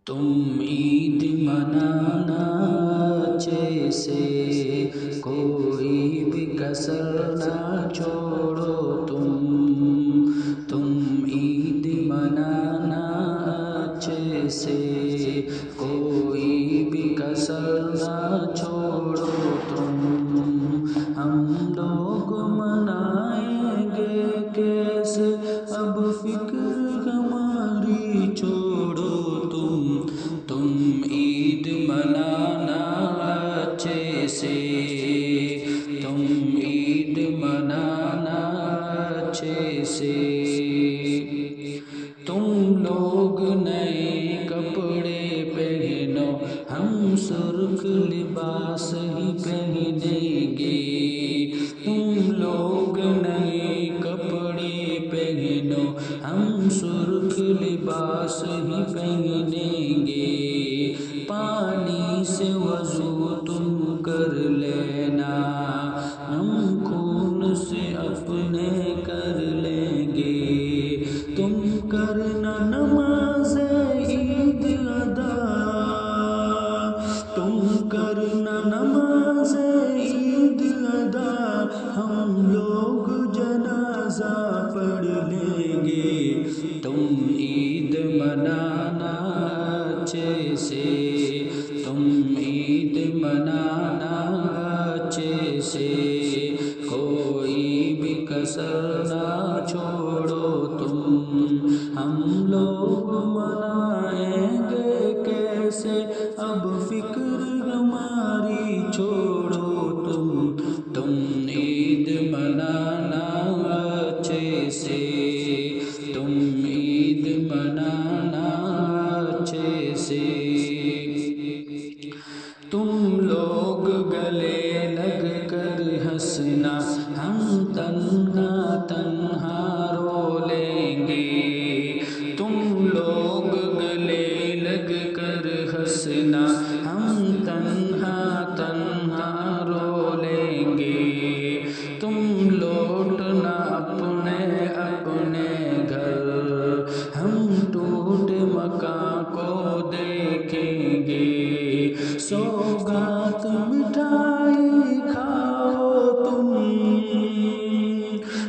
تم عید منانا اچھے سے، کوئی بھی کسر نہ چھوڑو تم عید منانا اچھے سے، کوئی بھی کسر نہ چھوڑو ہم لوگ منائیں گے کیسے اب فکر ہماری چھوڑو تم عید منانا اچھے سے، تم عید منانا اچھے سے، تم لوگ نئے کپڑے پہنو ہم سرخ لباس ہی پہنیں گے، تم لوگ نئے کپڑے پہنو ہم سرخ لباس ہی پہنیں گے، پانی سے وضو تم کر لینا ہم خون سے اپنے کر لیں گے، تم کرنا نماز عید ادا، تم کرنا نماز عید ادا، ہم لوگ جنازہ پڑھ لیں گے، تم عید منانا اچھے سے، تم عید منانا اچھے سے، کوئی بھی کسر نہ چھوڑو ہم لوگ منائیں گے کیسے اب فکر ہماری چھوڑو تم عید منانا اچھے سے، تم عید منانا اچھے سے، تم لوگ گلے لگ کر ہنسنا ہم تنہا تنہا رو لیں گے، تم لوگ گلے لگ کر ہنسنا ہم تنہا تنہا رو لیں گے، تم لوٹنا اپنے اپنے گھر ہم ٹوٹے مکان کو دیکھیں گے، سوگات مٹھائی کھاؤ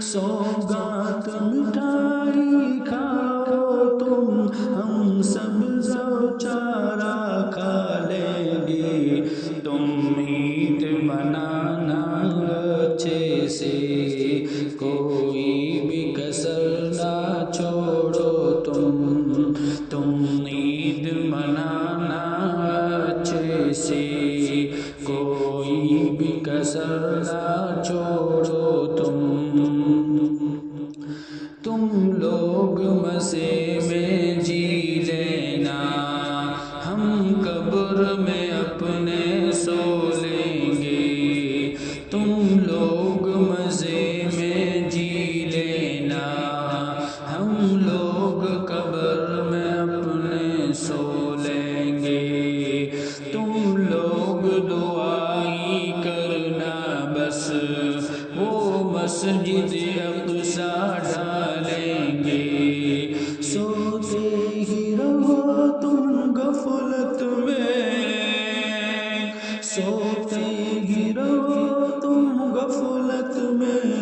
سوگات مٹھائی کھاؤ ہم سبز و چارہ کھا لیں گے، تم عید منانا اچھے سے، کوئی بھی کسر نہ چھوڑو تم عید منانا اچھے سے، کوئی بھی کسر نہ چھوڑو تم لوگ مزے میں جی لینا ہم قبر میں اپنے سو لیں گے، تم لوگ مزے میں جی لینا ہم لوگ قبر میں اپنے سو لیں گے، تم لوگ دعائی کرنا بس وہ مسجد اقصیٰ ڈالیں گے، سوتے ہی رہو تم غفلت میں، سوتے ہی رہو تم غفلت میں،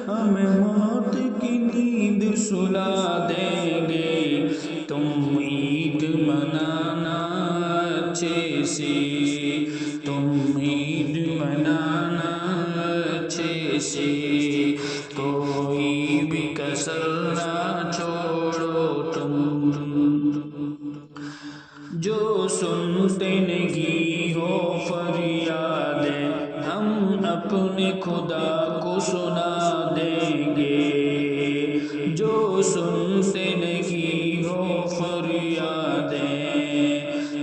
ہمیں موت کی نیند سلا دیں گے، تم عید منانا اچھے سے، تم عید منانا اچھے سے، کوئی بھی کسر نہ چھوڑو جو سنتے نہیں ہو فریادیں ہم اپنے خدا کو سنا دیں گے، جو سنتے نہیں ہو فریادیں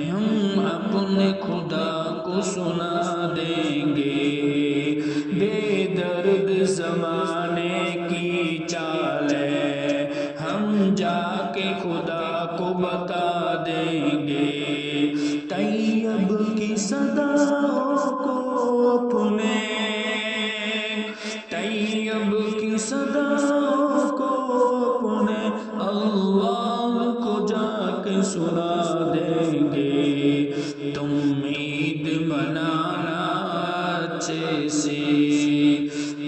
ہم اپنے خدا کو سنا دیں گے، بے درد زمانے کی چالیں ہم جا کے خدا کو بتا دیں گے، طیب کی صداؤں کو اپنے، طیب کی صداؤں کو اپنے اللہ کو جا کے سنا دیں گے، تم عید منانا اچھے سے،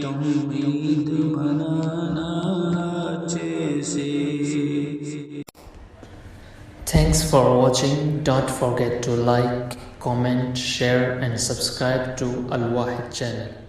تم عید منانا اچھے سے. Thanks for watching. Don't forget to like, comment, share and subscribe to Al Wahid channel.